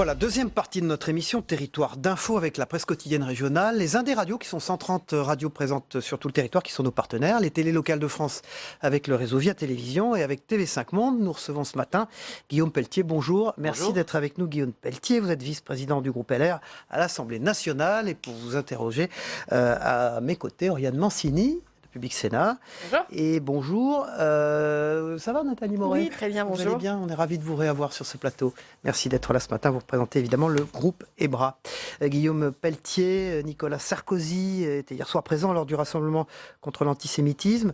Voilà, deuxième partie de notre émission Territoire d'info avec la presse quotidienne régionale, les Indés Radio qui sont 130 radios présentes sur tout le territoire qui sont nos partenaires, les télés locales de France avec le réseau Via Télévision et avec TV5 Monde. Nous recevons ce matin Guillaume Pelletier, bonjour. Merci d'être avec nous Guillaume Pelletier, vous êtes vice-président du groupe LR à l'Assemblée nationale et pour vous interroger à mes côtés, Oriane Mancini. Public Sénat. Bonjour. Et bonjour. Ça va Nathalie Moret? Oui, très bien, bonjour. Vous allez bien? On est ravis de vous réavoir sur ce plateau. Merci d'être là ce matin. Vous représentez évidemment le groupe EBRA. Guillaume Pelletier, Nicolas Sarkozy était hier soir présent lors du rassemblement contre l'antisémitisme.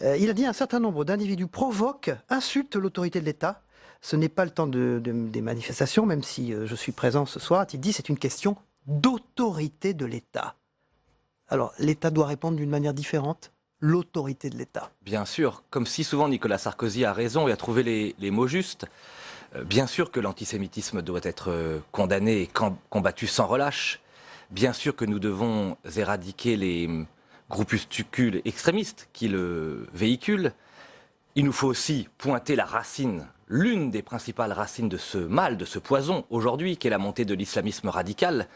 Il a dit un certain nombre d'individus provoquent, insultent l'autorité de l'État. Ce n'est pas le temps des manifestations, même si je suis présent ce soir. Il dit c'est une question d'autorité de l'État. Alors, l'État doit répondre d'une manière différente? L'autorité de l'État. Bien sûr, comme si souvent Nicolas Sarkozy a raison et a trouvé les mots justes. Bien sûr que l'antisémitisme doit être condamné et combattu sans relâche. Bien sûr que nous devons éradiquer les groupuscules extrémistes qui le véhiculent. Il nous faut aussi pointer la racine, l'une des principales racines de ce mal, de ce poison aujourd'hui, qui est la montée de l'islamisme radical.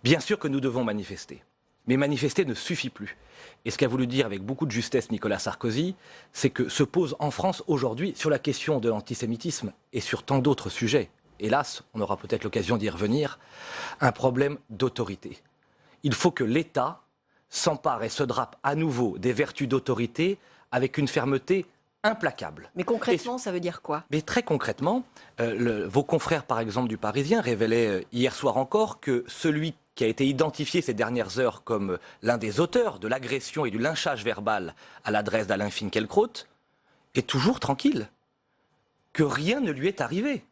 Bien sûr que nous devons manifester. Mais manifester ne suffit plus. Et ce qu'a voulu dire avec beaucoup de justesse Nicolas Sarkozy, c'est que se pose en France aujourd'hui, sur la question de l'antisémitisme et sur tant d'autres sujets, hélas, on aura peut-être l'occasion d'y revenir, un problème d'autorité. Il faut que l'État s'empare et se drape à nouveau des vertus d'autorité avec une fermeté implacable. Mais concrètement, ça veut dire quoi? Mais très concrètement, vos confrères, par exemple, du Parisien révélaient hier soir encore que celui qui a été identifié ces dernières heures comme l'un des auteurs de l'agression et du lynchage verbal à l'adresse d'Alain Finkielkraut est toujours tranquille, que rien ne lui est arrivé.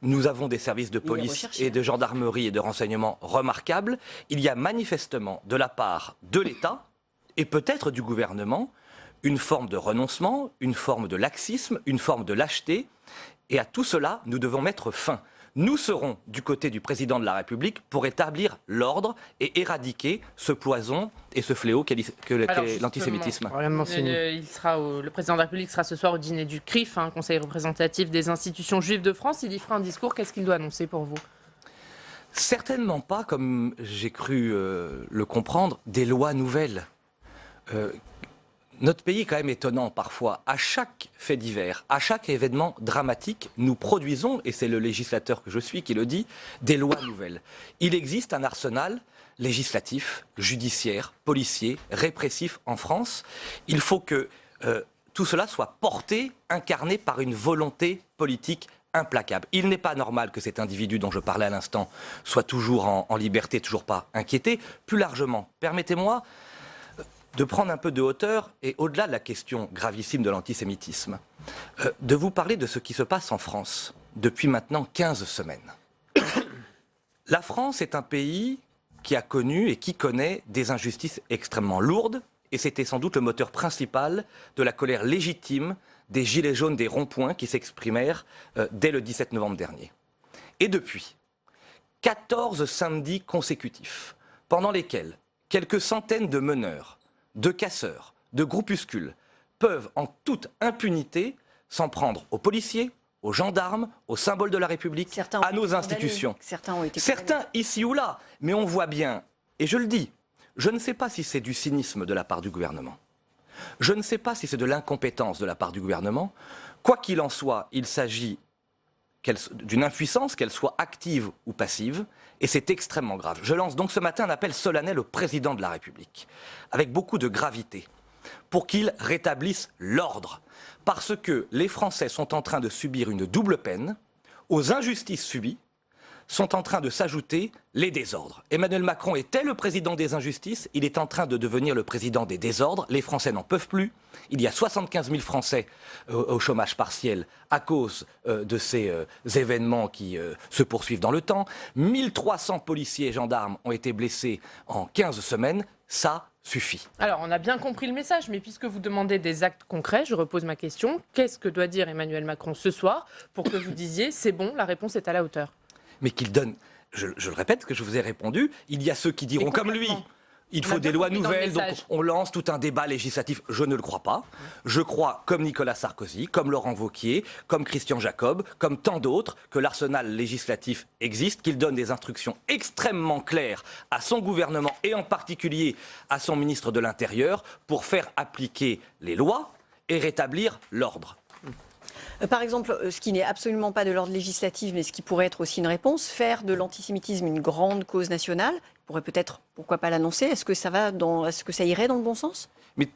Nous avons des services de police et de gendarmerie et de renseignement remarquables. Il y a manifestement de la part de l'État et peut-être du gouvernement une forme de renoncement, une forme de laxisme, une forme de lâcheté. Et à tout cela, nous devons mettre fin. Nous serons du côté du président de la République pour établir l'ordre et éradiquer ce poison et ce fléau qu'est l'antisémitisme. Le président de la République sera ce soir au dîner du CRIF, Conseil représentatif des institutions juives de France. Il y fera un discours. Qu'est-ce qu'il doit annoncer pour vous? Certainement pas, comme j'ai cru le comprendre, des lois nouvelles. Notre pays est quand même étonnant parfois. À chaque fait divers, à chaque événement dramatique, nous produisons, et c'est le législateur que je suis qui le dit, des lois nouvelles. Il existe un arsenal législatif, judiciaire, policier, répressif en France. Il faut que tout cela soit porté, incarné par une volonté politique implacable. Il n'est pas normal que cet individu dont je parlais à l'instant soit toujours en liberté, toujours pas inquiété. Plus largement, permettez-moi de prendre un peu de hauteur et au-delà de la question gravissime de l'antisémitisme, de vous parler de ce qui se passe en France depuis maintenant 15 semaines. La France est un pays qui a connu et qui connaît des injustices extrêmement lourdes et c'était sans doute le moteur principal de la colère légitime des gilets jaunes des ronds-points qui s'exprimèrent dès le 17 novembre dernier. Et depuis, 14 samedis consécutifs, pendant lesquels quelques centaines de meneurs, de casseurs, de groupuscules peuvent en toute impunité s'en prendre aux policiers, aux gendarmes, aux symboles de la République, à nos institutions. Certains ici ou là, mais on voit bien, et je le dis, je ne sais pas si c'est du cynisme de la part du gouvernement. Je ne sais pas si c'est de l'incompétence de la part du gouvernement. Quoi qu'il en soit, il s'agit d'une impuissance, qu'elle soit active ou passive, et c'est extrêmement grave. Je lance donc ce matin un appel solennel au président de la République, avec beaucoup de gravité, pour qu'il rétablisse l'ordre. Parce que les Français sont en train de subir une double peine, aux injustices subies, sont en train de s'ajouter les désordres. Emmanuel Macron était le président des injustices, il est en train de devenir le président des désordres. Les Français n'en peuvent plus. Il y a 75 000 Français au chômage partiel à cause de ces événements qui se poursuivent dans le temps. 1300 policiers et gendarmes ont été blessés en 15 semaines. Ça suffit. Alors, on a bien compris le message, mais puisque vous demandez des actes concrets, je repose ma question. Qu'est-ce que doit dire Emmanuel Macron ce soir pour que vous disiez c'est bon, la réponse est à la hauteur? Mais qu'il donne, je le répète, ce que je vous ai répondu, il y a ceux qui diront comme lui, Il On faut a des bien lois compris dans le nouvelles, donc message. on lance tout un débat législatif. Je ne le crois pas. Je crois, comme Nicolas Sarkozy, comme Laurent Wauquiez, comme Christian Jacob, comme tant d'autres, que l'arsenal législatif existe, qu'il donne des instructions extrêmement claires à son gouvernement et en particulier à son ministre de l'Intérieur pour faire appliquer les lois et rétablir l'ordre. Par exemple, ce qui n'est absolument pas de l'ordre législatif, mais ce qui pourrait être aussi une réponse, faire de l'antisémitisme une grande cause nationale, pourrait peut-être, pourquoi pas l'annoncer. Est-ce que ça irait dans le bon sens? Mais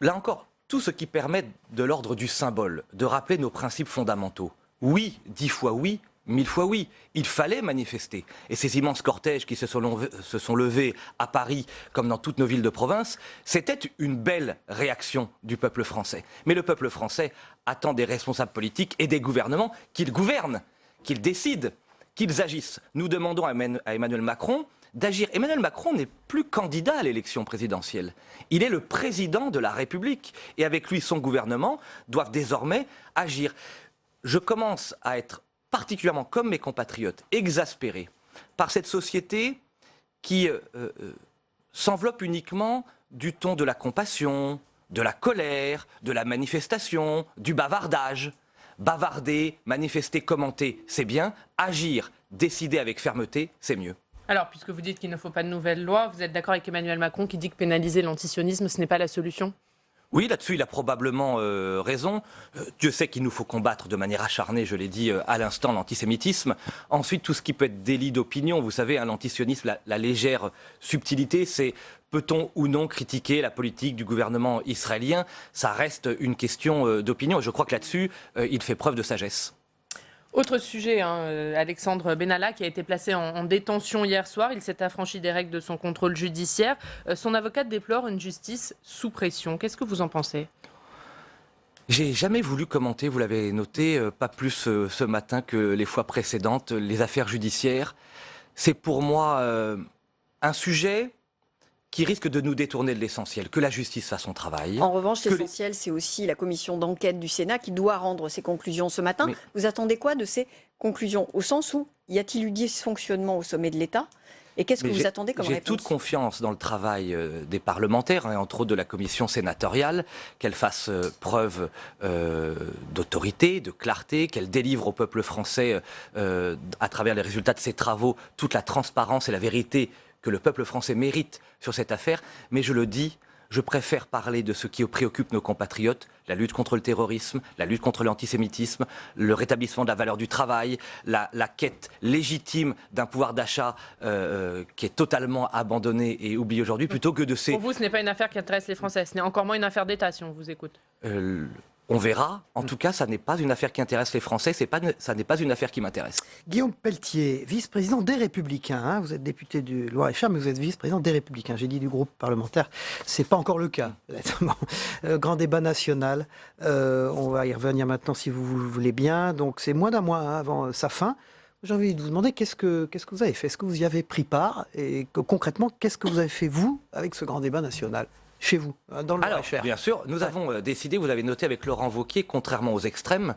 là encore, tout ce qui permet de l'ordre du symbole, de rappeler nos principes fondamentaux. Oui, 10 fois oui, 1000 fois oui. Il fallait manifester. Et ces immenses cortèges qui se sont levés à Paris, comme dans toutes nos villes de province, c'était une belle réaction du peuple français. Mais le peuple français attend des responsables politiques et des gouvernements qu'ils gouvernent, qu'ils décident, qu'ils agissent. Nous demandons à Emmanuel Macron d'agir. Emmanuel Macron n'est plus candidat à l'élection présidentielle. Il est le président de la République. Et avec lui, son gouvernement doivent désormais agir. Je commence à être particulièrement, comme mes compatriotes, exaspéré par cette société qui s'enveloppe uniquement du ton de la compassion, de la colère, de la manifestation, du bavardage. Bavarder, manifester, commenter, c'est bien. Agir, décider avec fermeté, c'est mieux. Alors, puisque vous dites qu'il ne faut pas de nouvelles lois, vous êtes d'accord avec Emmanuel Macron qui dit que pénaliser l'antisionisme, ce n'est pas la solution? Oui, là-dessus, il a probablement raison. Dieu sait qu'il nous faut combattre de manière acharnée, je l'ai dit à l'instant, l'antisémitisme. Ensuite, tout ce qui peut être délit d'opinion. Vous savez, l'antisionisme, la légère subtilité, c'est peut-on ou non critiquer la politique du gouvernement israélien? Ça reste une question d'opinion. Et je crois que là-dessus, il fait preuve de sagesse. Autre sujet, Alexandre Benalla qui a été placé en détention hier soir. Il s'est affranchi des règles de son contrôle judiciaire. Son avocate déplore une justice sous pression. Qu'est-ce que vous en pensez? J'ai jamais voulu commenter, vous l'avez noté, pas plus ce matin que les fois précédentes, les affaires judiciaires. C'est pour moi un sujet qui risque de nous détourner de l'essentiel, que la justice fasse son travail. En revanche, l'essentiel, c'est aussi la commission d'enquête du Sénat qui doit rendre ses conclusions ce matin. Mais vous attendez quoi de ces conclusions? Au sens où, y a-t-il eu dysfonctionnement au sommet de l'État? Et qu'est-ce que vous attendez comme réponse? J'ai toute confiance dans le travail des parlementaires, et entre autres de la commission sénatoriale, qu'elle fasse preuve d'autorité, de clarté, qu'elle délivre au peuple français, à travers les résultats de ses travaux, toute la transparence et la vérité que le peuple français mérite sur cette affaire. Mais je le dis, je préfère parler de ce qui préoccupe nos compatriotes, la lutte contre le terrorisme, la lutte contre l'antisémitisme, le rétablissement de la valeur du travail, la quête légitime d'un pouvoir d'achat qui est totalement abandonné et oublié aujourd'hui, plutôt que de ces... Pour vous, ce n'est pas une affaire qui intéresse les Français, ce n'est encore moins une affaire d'État, si on vous écoute. On verra. En tout cas, ça n'est pas une affaire qui intéresse les Français. Ça n'est pas une affaire qui m'intéresse. Guillaume Pelletier, vice-président des Républicains. Hein, vous êtes député du Loir-et-Cher, mais vous êtes vice-président des Républicains. J'ai dit du groupe parlementaire. C'est pas encore le cas. Grand débat national. On va y revenir maintenant si vous voulez bien. Donc c'est moins d'un mois avant sa fin. J'ai envie de vous demander qu'est-ce que vous avez fait? Est-ce que vous y avez pris part? Et concrètement, qu'est-ce que vous avez fait, vous, avec ce grand débat national? Chez vous, dans le Loir-et-Cher. Bien sûr, nous avons décidé, vous l'avez noté avec Laurent Wauquiez, contrairement aux extrêmes,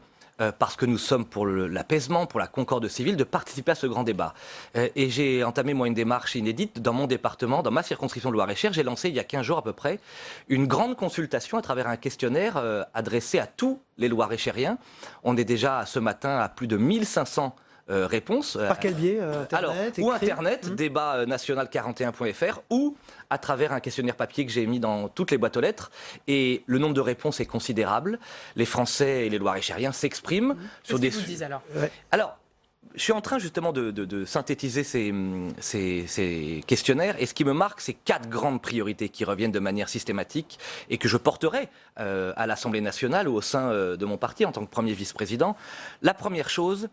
parce que nous sommes pour l'apaisement, pour la concorde civile, de participer à ce grand débat. Et j'ai entamé, moi, une démarche inédite dans mon département, dans ma circonscription de Loir-et-Cher. J'ai lancé, il y a 15 jours à peu près, une grande consultation à travers un questionnaire adressé à tous les Loir-et-Chériens. On est déjà, ce matin, à plus de 1500 réponses. Par quel biais? Internet, ou Internet, débat national41.fr, ou à travers un questionnaire papier que j'ai mis dans toutes les boîtes aux lettres. Et le nombre de réponses est considérable. Les Français et les Loir-et-Chériens s'expriment sur des... Qu'est-ce qu'ils vous disent alors? Alors, je suis en train justement de synthétiser ces questionnaires, et ce qui me marque, c'est 4 grandes priorités qui reviennent de manière systématique et que je porterai à l'Assemblée nationale ou au sein de mon parti en tant que premier vice-président. La première chose,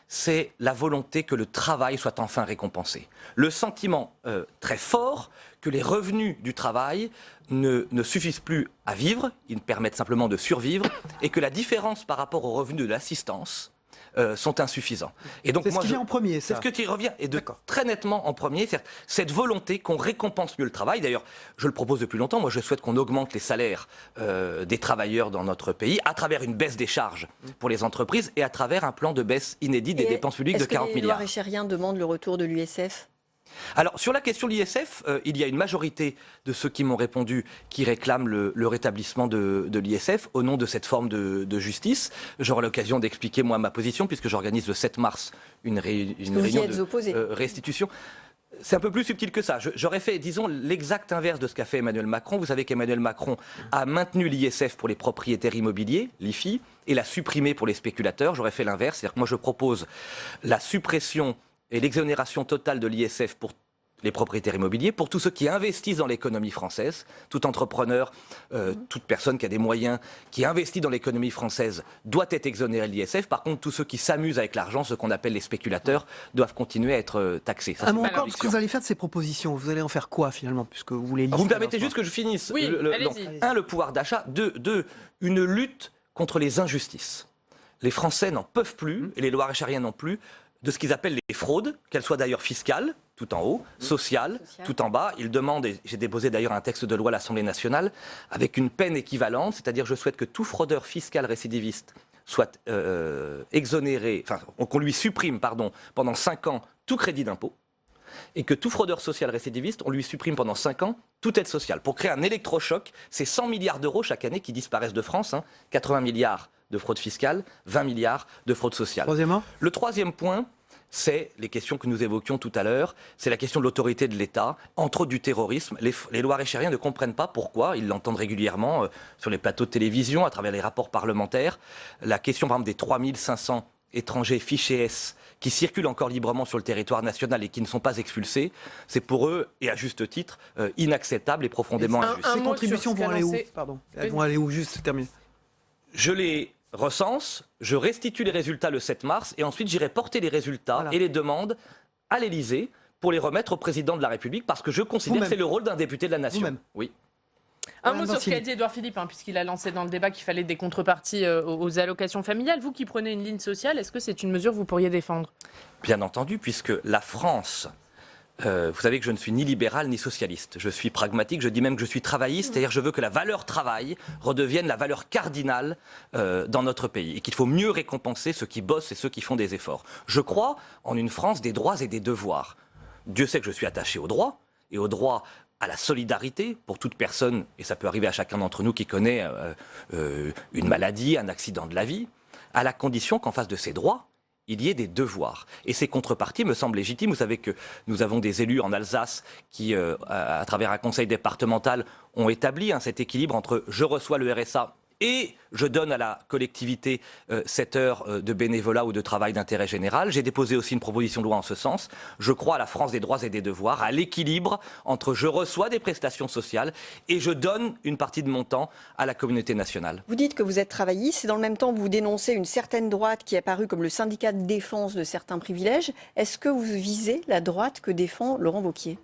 c'est la volonté que le travail soit enfin récompensé. Le sentiment très fort que les revenus du travail ne suffisent plus à vivre, ils permettent simplement de survivre, et que la différence par rapport aux revenus de l'assistance sont insuffisants. Et donc, c'est ce qui vient en premier, ça. C'est ce qui revient, et très nettement en premier, c'est cette volonté qu'on récompense mieux le travail. D'ailleurs, je le propose depuis longtemps. Moi, je souhaite qu'on augmente les salaires des travailleurs dans notre pays à travers une baisse des charges pour les entreprises et à travers un plan de baisse inédit des dépenses publiques de 40 milliards. Est-ce que les Loir-et-Chériens demandent le retour de l'USF? Alors, sur la question de l'ISF, il y a une majorité de ceux qui m'ont répondu qui réclament le rétablissement de l'ISF au nom de cette forme de justice. J'aurai l'occasion d'expliquer, moi, ma position, puisque j'organise le 7 mars une réunion de restitution. C'est un peu plus subtil que ça. J'aurais fait, disons, l'exact inverse de ce qu'a fait Emmanuel Macron. Vous savez qu'Emmanuel Macron a maintenu l'ISF pour les propriétaires immobiliers, l'IFI, et l'a supprimé pour les spéculateurs. J'aurais fait l'inverse. C'est-à-dire que moi, je propose la suppression et l'exonération totale de l'ISF pour les propriétaires immobiliers, pour tous ceux qui investissent dans l'économie française. Tout entrepreneur, toute personne qui a des moyens, qui investit dans l'économie française, doit être exonéré de l'ISF. Par contre, tous ceux qui s'amusent avec l'argent, ce qu'on appelle les spéculateurs, doivent continuer à être taxés. Ça, un mot encore, ce que vous allez faire de ces propositions, vous allez en faire quoi finalement, puisque vous voulez... Vous me permettez juste que je finisse. Oui, allez-y. Un, le pouvoir d'achat. Deux, une lutte contre les injustices. Les Français n'en peuvent plus, et les Loir-et-Chériens non plus, de ce qu'ils appellent les fraudes, qu'elles soient d'ailleurs fiscales, tout en haut, sociales, tout en bas. Ils demandent, et j'ai déposé d'ailleurs un texte de loi à l'Assemblée nationale, avec une peine équivalente, c'est-à-dire je souhaite que tout fraudeur fiscal récidiviste soit exonéré, enfin qu'on lui supprime, pendant 5 ans tout crédit d'impôt, et que tout fraudeur social récidiviste, on lui supprime pendant 5 ans toute aide sociale. Pour créer un électrochoc, c'est 100 milliards d'euros chaque année qui disparaissent de France, 80 milliards de fraude fiscale, 20 milliards de fraude sociale. Troisièmement ? Le troisième point, c'est les questions que nous évoquions tout à l'heure, c'est la question de l'autorité de l'État, entre autres du terrorisme. Les Loir-et-Chériens ne comprennent pas pourquoi, ils l'entendent régulièrement sur les plateaux de télévision, à travers les rapports parlementaires, la question par exemple des 3500 étrangers fichés S qui circulent encore librement sur le territoire national et qui ne sont pas expulsés, c'est pour eux, et à juste titre, inacceptable et profondément injuste. Ces contributions vont aller où ? Elles vont aller où, juste terminer ? Je les recense, je restitue les résultats le 7 mars et ensuite j'irai porter les résultats et les demandes à l'Élysée pour les remettre au président de la République parce que je considère que c'est le rôle d'un député de la nation. Vous-même. Oui. Un mot sur ce qu'a dit Édouard Philippe, puisqu'il a lancé dans le débat qu'il fallait des contreparties aux allocations familiales. Vous qui prenez une ligne sociale, est-ce que c'est une mesure que vous pourriez défendre ? Bien entendu, puisque la France... vous savez que je ne suis ni libéral ni socialiste. Je suis pragmatique, je dis même que je suis travailliste, c'est-à-dire je veux que la valeur travail redevienne la valeur cardinale dans notre pays et qu'il faut mieux récompenser ceux qui bossent et ceux qui font des efforts. Je crois en une France des droits et des devoirs. Dieu sait que je suis attaché aux droits et aux droits à la solidarité pour toute personne, et ça peut arriver à chacun d'entre nous qui connaît une maladie, un accident de la vie, à la condition qu'en face de ces droits, il y ait des devoirs. Et ces contreparties me semblent légitimes. Vous savez que nous avons des élus en Alsace qui, à travers un conseil départemental, ont établi cet équilibre entre je reçois le RSA et je donne à la collectivité 7 heures de bénévolat ou de travail d'intérêt général. J'ai déposé aussi une proposition de loi en ce sens. Je crois à la France des droits et des devoirs, à l'équilibre entre je reçois des prestations sociales et je donne une partie de mon temps à la communauté nationale. Vous dites que vous êtes travailliste et dans le même temps vous dénoncez une certaine droite qui est apparue comme le syndicat de défense de certains privilèges. Est-ce que vous visez la droite que défend Laurent Wauquiez ?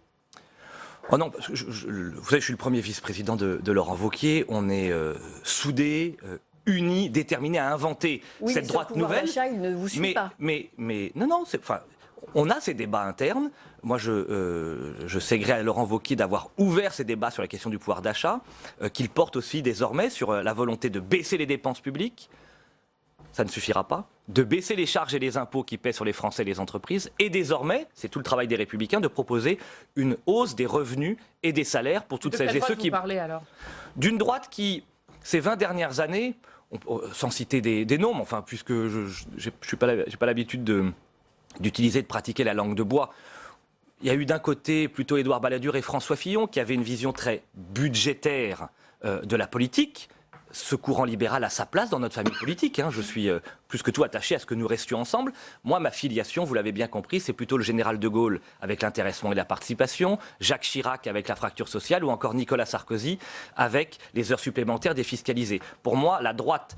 Oh non, vous savez, je suis le premier vice-président de Laurent Wauquiez. On est soudés, unis, déterminés à inventer cette droite nouvelle. Il ne vous suit pas. Mais non, on a ces débats internes. Moi, je sais gré à Laurent Wauquiez d'avoir ouvert ces débats sur la question du pouvoir d'achat, qu'il porte aussi désormais sur la volonté de baisser les dépenses publiques. Ça ne suffira pas. De baisser les charges et les impôts qui pèsent sur les Français et les entreprises. Et désormais, c'est tout le travail des Républicains, de proposer une hausse des revenus et des salaires pour toutes celles et ceux qui... parlez alors ? D'une droite qui, ces 20 dernières années, sans citer des noms, mais enfin, puisque je n'ai pas l'habitude d'utiliser, de pratiquer la langue de bois, il y a eu d'un côté plutôt Édouard Balladur et François Fillon qui avaient une vision très budgétaire de la politique. Ce courant libéral a sa place dans notre famille politique. Je suis plus que tout attaché à ce que nous restions ensemble. Moi, ma filiation, vous l'avez bien compris, c'est plutôt le général de Gaulle avec l'intéressement et la participation, Jacques Chirac avec la fracture sociale ou encore Nicolas Sarkozy avec les heures supplémentaires défiscalisées. Pour moi, la droite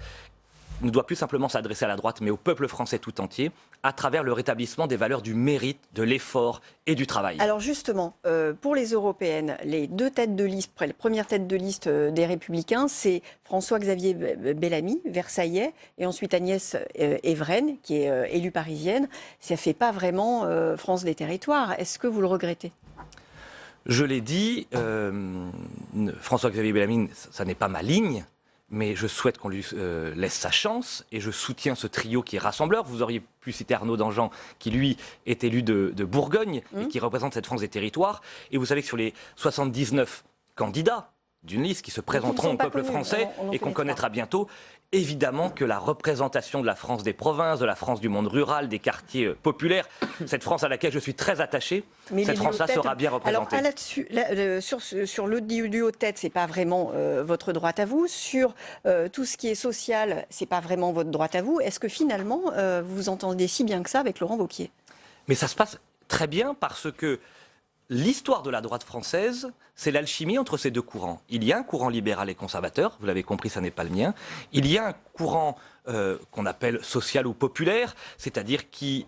ne doit plus simplement s'adresser à la droite, mais au peuple français tout entier, à travers le rétablissement des valeurs du mérite, de l'effort et du travail. Alors justement, pour les européennes, les deux têtes de liste, la première tête de liste des Républicains, c'est François-Xavier Bellamy, Versaillais, et ensuite Agnès Evren, qui est élue parisienne. Ça ne fait pas vraiment France des territoires. Est-ce que vous le regrettez ? Je l'ai dit, François-Xavier Bellamy, ça n'est pas ma ligne. mais je souhaite qu'on lui laisse sa chance et je soutiens ce trio qui est rassembleur. Vous auriez pu citer Arnaud Danjean, qui lui est élu de Bourgogne et qui représente cette France des territoires. Et vous savez que sur les 79 candidats d'une liste qui se présenteront au peuple français et qu'on connaîtra bientôt, évidemment que la représentation de la France des provinces, de la France du monde rural, des quartiers populaires, cette France à laquelle je suis très attaché, cette France-là sera bien représentée. Alors sur le duo de tête, c'est pas vraiment votre droite à vous. Sur tout ce qui est social, c'est pas vraiment votre droite à vous. Est-ce que finalement, vous vous entendez si bien que ça avec Laurent Wauquiez? Mais ça se passe très bien parce que l'histoire de la droite française, c'est l'alchimie entre ces deux courants. Il y a un courant libéral et conservateur, vous l'avez compris, ça n'est pas le mien. Il y a un courant qu'on appelle social ou populaire, c'est-à-dire qui,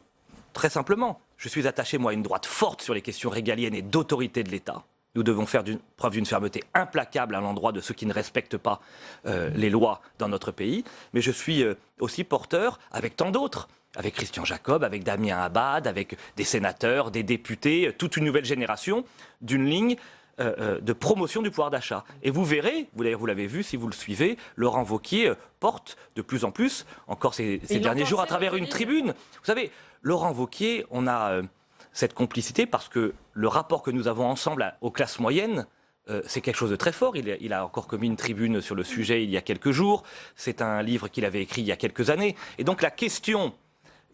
très simplement, je suis attaché, moi, à une droite forte sur les questions régaliennes et d'autorité de l'État. Nous devons faire preuve d'une fermeté implacable à l'endroit de ceux qui ne respectent pas les lois dans notre pays. Mais je suis aussi porteur, avec tant d'autres, avec Christian Jacob, avec Damien Abad, avec des sénateurs, des députés, toute une nouvelle génération, d'une ligne de promotion du pouvoir d'achat. Et vous verrez, vous l'avez vu si vous le suivez, Laurent Wauquiez porte de plus en plus, encore ces derniers jours, à travers une tribune. Vous savez, Laurent Wauquiez, on a cette complicité parce que le rapport que nous avons ensemble aux classes moyennes, c'est quelque chose de très fort. Il a encore commis une tribune sur le sujet il y a quelques jours. C'est un livre qu'il avait écrit il y a quelques années. Et donc la question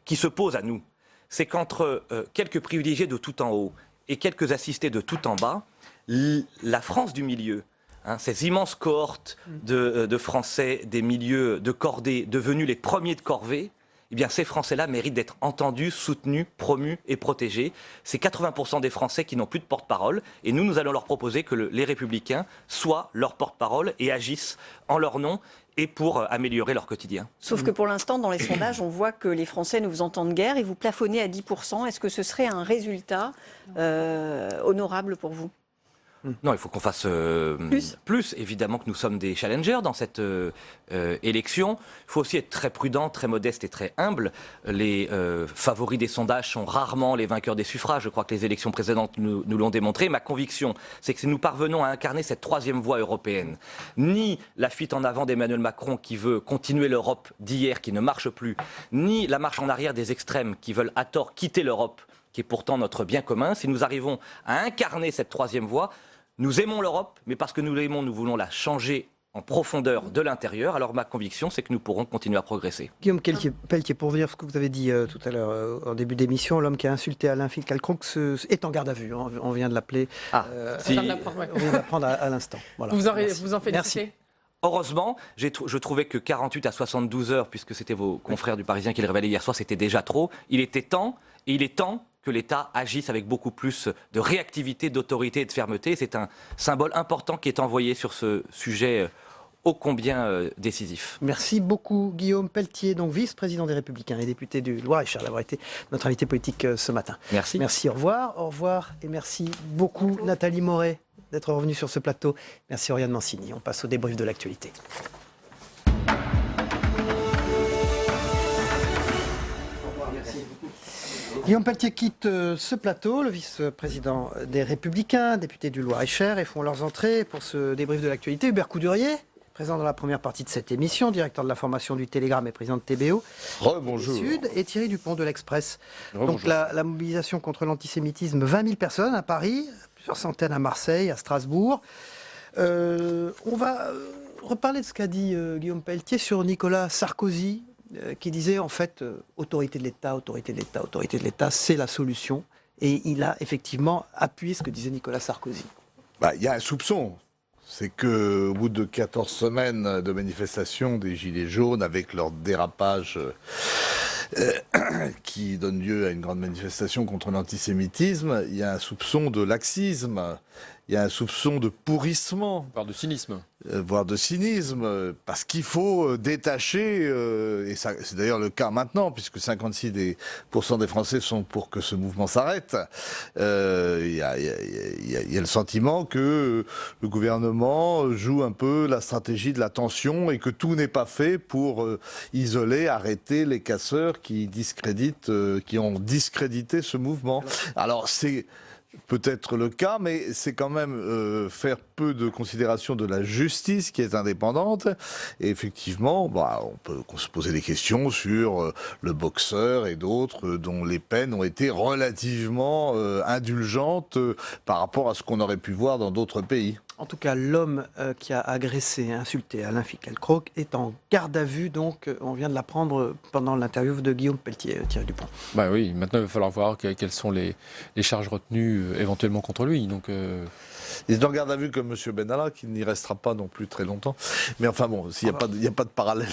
qui se pose à nous, c'est qu'entre quelques privilégiés de tout en haut et quelques assistés de tout en bas, la France du milieu, ces immenses cohortes de Français des milieux de cordée devenus les premiers de corvée, eh bien ces Français-là méritent d'être entendus, soutenus, promus et protégés. C'est 80% des Français qui n'ont plus de porte-parole et nous allons leur proposer que les Républicains soient leur porte-parole et agissent en leur nom et pour améliorer leur quotidien. Sauf que pour l'instant, dans les sondages, on voit que les Français ne vous entendent guère et vous plafonnez à 10%. Est-ce que ce serait un résultat honorable pour vous ? Non, il faut qu'on fasse plus. Évidemment que nous sommes des challengers dans cette élection. Il faut aussi être très prudent, très modeste et très humble. Les favoris des sondages sont rarement les vainqueurs des suffrages. Je crois que les élections précédentes nous l'ont démontré. Ma conviction, c'est que si nous parvenons à incarner cette troisième voie européenne, ni la fuite en avant d'Emmanuel Macron qui veut continuer l'Europe d'hier qui ne marche plus, ni la marche en arrière des extrêmes qui veulent à tort quitter l'Europe, qui est pourtant notre bien commun, si nous arrivons à incarner cette troisième voie, nous aimons l'Europe, mais parce que nous l'aimons, nous voulons la changer en profondeur de l'intérieur. Alors ma conviction, c'est que nous pourrons continuer à progresser. Guillaume Pelletier, pour revenir à ce que vous avez dit tout à l'heure en début d'émission, l'homme qui a insulté Alain Finkielkraut est en garde à vue. On vient de l'appeler. On vient de l'apprendre à l'instant. Voilà. Vous en félicitez. Merci. Heureusement, je trouvais que 48 à 72 heures, puisque c'était vos confrères du Parisien qui le révélaient hier soir, c'était déjà trop. Il était temps, et il est temps que l'État agisse avec beaucoup plus de réactivité, d'autorité et de fermeté. C'est un symbole important qui est envoyé sur ce sujet ô combien décisif. Merci beaucoup Guillaume Pelletier, donc vice-président des Républicains et député du Loir-et-Cher, d'avoir été notre invité politique ce matin. Merci. Merci, au revoir et merci beaucoup Nathalie Moret d'être revenue sur ce plateau. Merci Oriane Mancini. On passe au débrief de l'actualité. Guillaume Pelletier quitte ce plateau, le vice-président des Républicains, député du Loir-et-Cher, et font leurs entrées pour ce débrief de l'actualité. Hubert Coudurier, présent dans la première partie de cette émission, directeur de l'information du Télégramme et président de TBO. Bonjour. Sud, et Thierry Dupont de l'Express. Donc la mobilisation contre l'antisémitisme, 20 000 personnes à Paris, plusieurs centaines à Marseille, à Strasbourg. On va reparler de ce qu'a dit Guillaume Pelletier sur Nicolas Sarkozy, qui disait en fait autorité de l'État, c'est la solution. Et il a effectivement appuyé ce que disait Nicolas Sarkozy. Il y a un soupçon. C'est qu'au bout de 14 semaines de manifestations des Gilets jaunes, avec leur dérapage qui donne lieu à une grande manifestation contre l'antisémitisme, il y a un soupçon de laxisme, il y a un soupçon de pourrissement. Voire de cynisme. Voire de cynisme, parce qu'il faut détacher, et c'est d'ailleurs le cas maintenant, puisque 56% des Français sont pour que ce mouvement s'arrête. Il y a le sentiment que le gouvernement joue un peu la stratégie de la tension et que tout n'est pas fait pour isoler, arrêter les casseurs qui ont discrédité ce mouvement. Alors peut-être le cas, mais c'est quand même faire peu de considération de la justice qui est indépendante. Et effectivement, on peut se poser des questions sur le boxeur et d'autres dont les peines ont été relativement indulgentes par rapport à ce qu'on aurait pu voir dans d'autres pays. En tout cas, l'homme qui a agressé et insulté Alain Finkielkraut est en garde à vue, donc on vient de l'apprendre pendant l'interview de Guillaume Pelletier, Thierry Dupont. Bah oui, maintenant il va falloir voir quelles sont les charges retenues éventuellement contre lui. Donc, Il est en garde à vue comme M. Benalla, qui n'y restera pas non plus très longtemps. Mais enfin bon, il n'y a pas de parallèle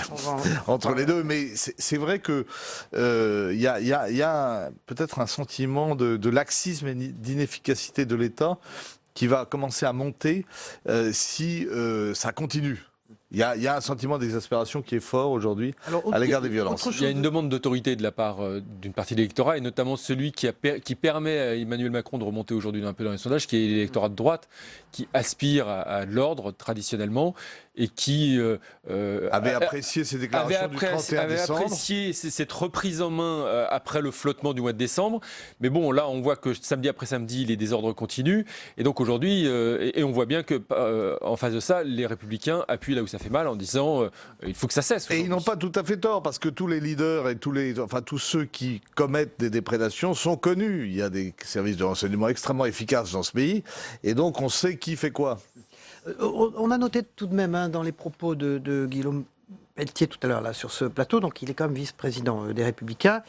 entre les deux. Mais c'est vrai que il y a peut-être un sentiment de laxisme et d'inefficacité de l'État qui va commencer à monter si ça continue. Il y a un sentiment d'exaspération qui est fort aujourd'hui à l'égard des violences. Il y a une demande d'autorité de la part d'une partie de l'électorat, et notamment celui qui permet à Emmanuel Macron de remonter aujourd'hui un peu dans les sondages, qui est l'électorat de droite, qui aspire à l'ordre traditionnellement, et qui avait apprécié ces déclarations du 31 décembre. Avait apprécié cette reprise en main après le flottement du mois de décembre. Mais bon, là, on voit que samedi après samedi, les désordres continuent. Et donc aujourd'hui, et on voit bien que en face de ça, les Républicains appuient là où ça fait mal en disant il faut que ça cesse. Et ils n'ont pas tout à fait tort, parce que tous les leaders et tous ceux qui commettent des déprédations sont connus. Il y a des services de renseignement extrêmement efficaces dans ce pays, et donc on sait qui fait quoi. On a noté tout de même dans les propos de Guillaume Pelletier tout à l'heure là sur ce plateau, donc il est quand même vice-président des Républicains.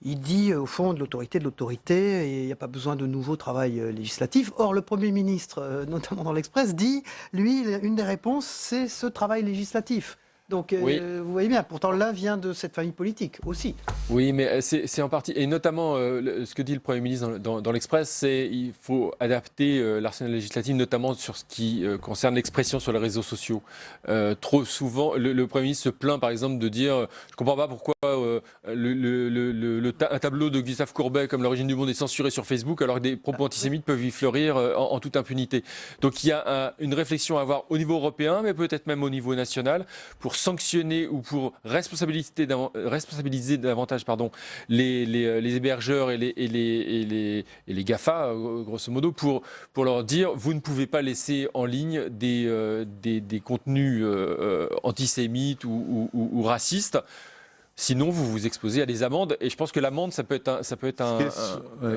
Il dit au fond de l'autorité, et il n'y a pas besoin de nouveau travail législatif. Or le Premier ministre, notamment dans l'Express, dit, lui, une des réponses, c'est ce travail législatif. Donc oui. Vous voyez bien, pourtant l'un vient de cette famille politique aussi. Oui, mais c'est en partie, et notamment ce que dit le Premier ministre dans l'Express, c'est qu'il faut adapter l'arsenal législatif, notamment sur ce qui concerne l'expression sur les réseaux sociaux. Trop souvent, le Premier ministre se plaint par exemple de dire, je ne comprends pas pourquoi un tableau de Gustave Courbet comme L'origine du monde est censuré sur Facebook, alors que des propos antisémites peuvent y fleurir en toute impunité. Donc il y a une réflexion à avoir au niveau européen, mais peut-être même au niveau national, pour sanctionner ou pour responsabiliser davantage les hébergeurs et les GAFA, grosso modo, pour leur dire vous ne pouvez pas laisser en ligne des contenus antisémites ou racistes. Sinon, vous vous exposez à des amendes. Et je pense que l'amende, ça peut être un...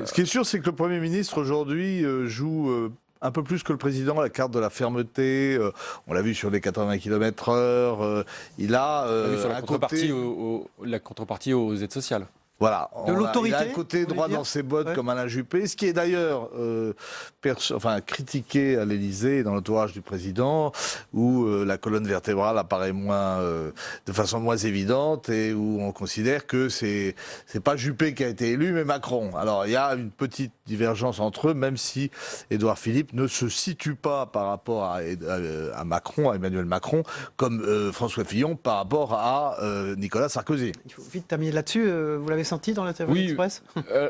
Ce qui est sûr, c'est que le Premier ministre, aujourd'hui, joue... un peu plus que le président, la carte de la fermeté, on l'a vu sur les 80 km/h, il a sur la contrepartie aux aides sociales. Voilà, de l'autorité, il a un côté droit dans ses bottes comme Alain Juppé, ce qui est d'ailleurs critiqué à l'Élysée, dans l'entourage du président, où la colonne vertébrale apparaît de façon moins évidente, et où on considère que c'est pas Juppé qui a été élu, mais Macron. Alors il y a une petite divergence entre eux, même si Édouard Philippe ne se situe pas par rapport à Macron, à Emmanuel Macron, comme François Fillon par rapport à Nicolas Sarkozy. Il faut vite terminer là-dessus. Vous l'avez senti dans l'interview de l'Express ?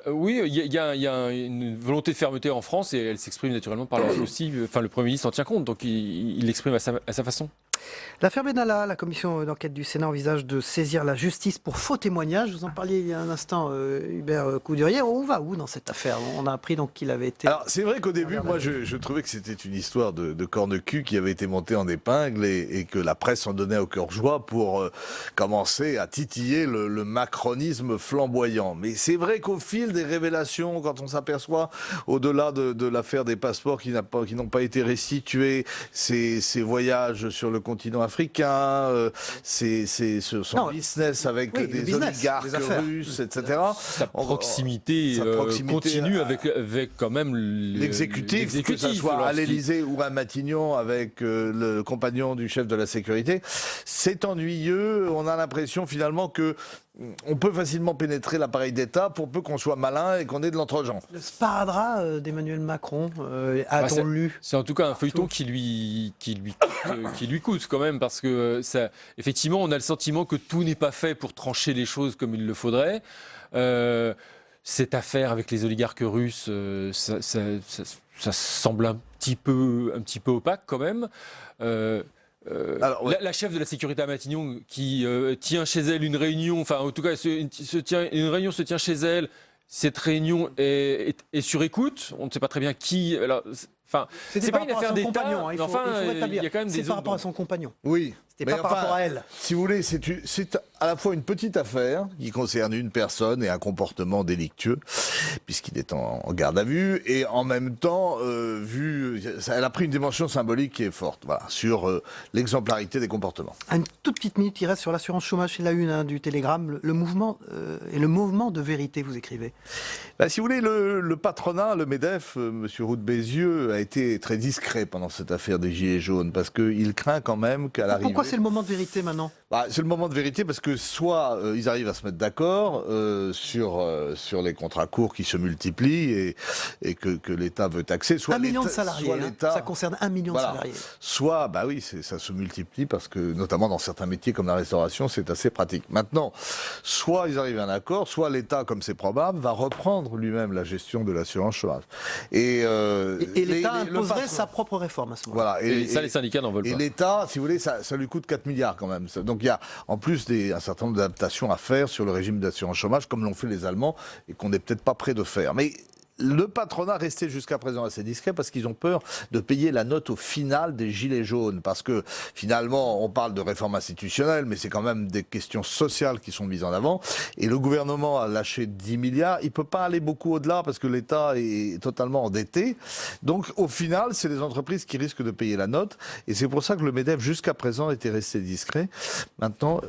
Oui, il y a une volonté de fermeté en France, et elle s'exprime naturellement par aussi. Enfin, le Premier ministre en tient compte, donc il l'exprime à sa façon. L'affaire Benalla, la commission d'enquête du Sénat envisage de saisir la justice pour faux témoignage. Vous en parliez il y a un instant, Hubert Coudurier. On va où dans cette affaire ? On a appris donc qu'il avait été... Alors c'est vrai qu'au début, moi je trouvais que c'était une histoire de corne-cul qui avait été montée en épingle, et que la presse en donnait au cœur joie pour commencer à titiller le macronisme flamboyant. Mais c'est vrai qu'au fil des révélations, quand on s'aperçoit, au-delà de l'affaire des passeports qui n'ont pas été restitués, ces voyages sur le continent africain, son business avec des oligarques russes, etc. Sa proximité continue avec quand même l'exécutif, que ce soit à l'Élysée ou à Matignon avec le compagnon du chef de la sécurité. C'est ennuyeux, on a l'impression finalement que on peut facilement pénétrer l'appareil d'État pour peu qu'on soit malin et qu'on ait de l'entre-gens. Le sparadrap d'Emmanuel Macron, a-t-on lu ? C'est en tout cas un feuilleton qui lui coûte quand même, parce que effectivement, on a le sentiment que tout n'est pas fait pour trancher les choses comme il le faudrait. Cette affaire avec les oligarques russes, ça semble un petit peu opaque quand même. Alors, ouais. La chef de la sécurité à Matignon qui tient chez elle une réunion, enfin en tout cas une réunion se tient chez elle, cette réunion est sur écoute. On ne sait pas très bien qui. Enfin, c'est pas une affaire d'État. Hein, il faut il y a quand même des. C'est par rapport à son compagnon. Oui. C'était pas par rapport à elle. Si vous voulez, c'est à la fois une petite affaire qui concerne une personne et un comportement délictueux, puisqu'il est en garde à vue, et en même temps, elle a pris une dimension symbolique qui est forte, voilà, sur l'exemplarité des comportements. Une toute petite minute, il reste sur l'assurance chômage, c'est la une du Télégramme. Le mouvement et le mouvement de vérité, vous écrivez. Si vous voulez, le patronat, le MEDEF, M. Roux de Bézieux, a été très discret pendant cette affaire des Gilets jaunes, parce qu'il craint quand même qu'à l'arrivée... Pourquoi c'est le moment de vérité maintenant ? C'est le moment de vérité parce que soit ils arrivent à se mettre d'accord sur les contrats courts qui se multiplient et que l'État veut taxer, soit 1 million de salariés, ça concerne 1 million de salariés. Soit, ça se multiplie parce que, notamment dans certains métiers comme la restauration, c'est assez pratique. Maintenant, soit ils arrivent à un accord, soit l'État, comme c'est probable, va reprendre lui-même la gestion de l'assurance chômage. Et l'État imposerait sa propre réforme à ce moment-là. Voilà. Et ça, les syndicats n'en veulent pas. Et l'État, si vous voulez, ça lui coûte 4 milliards quand même. Donc il y a en plus un certain nombre d'adaptations à faire sur le régime d'assurance chômage, comme l'ont fait les Allemands, et qu'on n'est peut-être pas prêt de faire. Mais le patronat restait jusqu'à présent assez discret parce qu'ils ont peur de payer la note au final des Gilets jaunes. Parce que finalement, on parle de réforme institutionnelle, mais c'est quand même des questions sociales qui sont mises en avant. Et le gouvernement a lâché 10 milliards. Il ne peut pas aller beaucoup au-delà parce que l'État est totalement endetté. Donc au final, c'est les entreprises qui risquent de payer la note. Et c'est pour ça que le MEDEF, jusqu'à présent, était resté discret. Maintenant,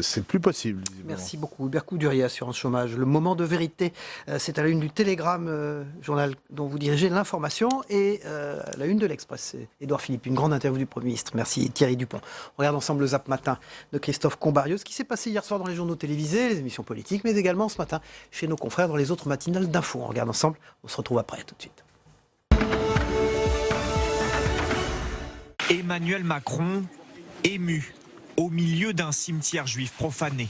c'est plus possible. Merci beaucoup. Hubert Coudurier, assurance chômage. Le moment de vérité, c'est à la une du Télégramme, journal dont vous dirigez l'information, et à la une de l'Express. Édouard Philippe, une grande interview du Premier ministre. Merci Thierry Dupont. On regarde ensemble le Zap Matin de Christophe Combarieux, ce qui s'est passé hier soir dans les journaux télévisés, les émissions politiques, mais également ce matin chez nos confrères dans les autres matinales d'infos. On regarde ensemble, on se retrouve après, tout de suite. Emmanuel Macron, ému, au milieu d'un cimetière juif profané.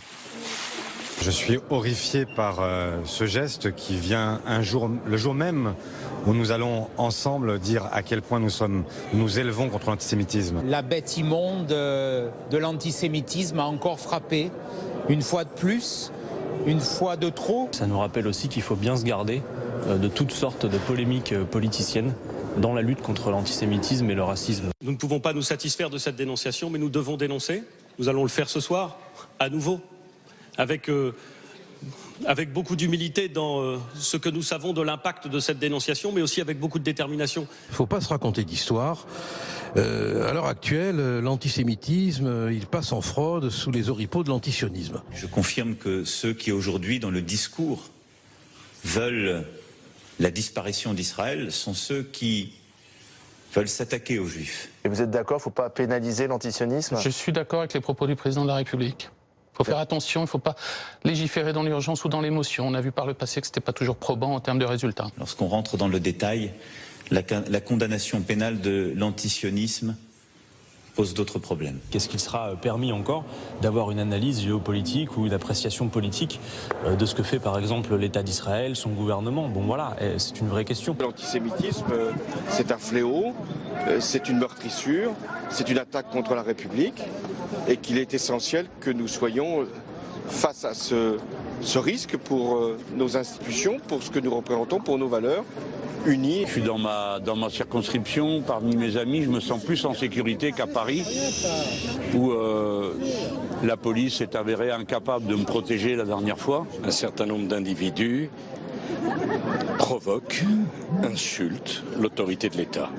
Je suis horrifié par ce geste qui vient le jour même où nous allons ensemble dire à quel point nous élevons contre l'antisémitisme. La bête immonde de l'antisémitisme a encore frappé, une fois de plus, une fois de trop. Ça nous rappelle aussi qu'il faut bien se garder de toutes sortes de polémiques politiciennes dans la lutte contre l'antisémitisme et le racisme. Nous ne pouvons pas nous satisfaire de cette dénonciation, mais nous devons dénoncer. Nous allons le faire ce soir, à nouveau, avec beaucoup d'humilité dans ce que nous savons de l'impact de cette dénonciation, mais aussi avec beaucoup de détermination. Il ne faut pas se raconter d'histoire. À l'heure actuelle, l'antisémitisme, il passe en fraude sous les oripeaux de l'antisionisme. Je confirme que ceux qui aujourd'hui, dans le discours, veulent la disparition d'Israël sont ceux qui veulent s'attaquer aux Juifs. Et vous êtes d'accord, il ne faut pas pénaliser l'antisionisme ? Je suis d'accord avec les propos du président de la République. Il faut faire attention, il ne faut pas légiférer dans l'urgence ou dans l'émotion. On a vu par le passé que ce n'était pas toujours probant en termes de résultats. Lorsqu'on rentre dans le détail, la condamnation pénale de l'antisionisme pose d'autres problèmes. Qu'est-ce qu'il sera permis encore d'avoir une analyse géopolitique ou une appréciation politique de ce que fait par exemple l'État d'Israël, son gouvernement ? Bon voilà, c'est une vraie question. L'antisémitisme, c'est un fléau, c'est une meurtrissure, c'est une attaque contre la République et qu'il est essentiel que nous soyons face à ce risque pour nos institutions, pour ce que nous représentons, pour nos valeurs. Unis. Je suis dans ma circonscription, parmi mes amis, je me sens plus en sécurité qu'à Paris, où la police s'est avérée incapable de me protéger la dernière fois. Un certain nombre d'individus provoquent, insultent l'autorité de l'État.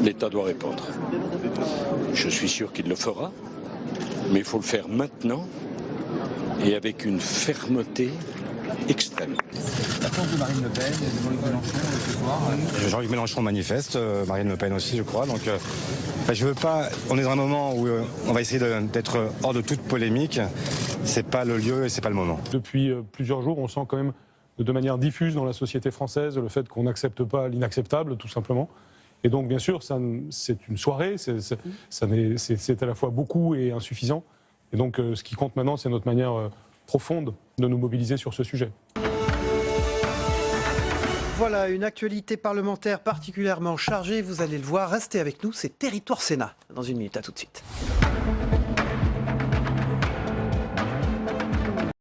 L'État doit répondre. Je suis sûr qu'il le fera, mais il faut le faire maintenant et avec une fermeté extrême. La France de Marine Le Pen et de Jean-Luc Mélenchon ce soir. Jean-Luc Mélenchon manifeste, Marine Le Pen aussi je crois, donc je veux pas, on est dans un moment où on va essayer d'être hors de toute polémique, c'est pas le lieu et c'est pas le moment. Depuis plusieurs jours, on sent quand même de manière diffuse dans la société française le fait qu'on n'accepte pas l'inacceptable tout simplement. Et donc bien sûr, c'est une soirée, c'est à la fois beaucoup et insuffisant. Et donc ce qui compte maintenant, c'est notre manière profonde de nous mobiliser sur ce sujet. Voilà, une actualité parlementaire particulièrement chargée, vous allez le voir. Restez avec nous, c'est Territoire Sénat. Dans une minute, à tout de suite.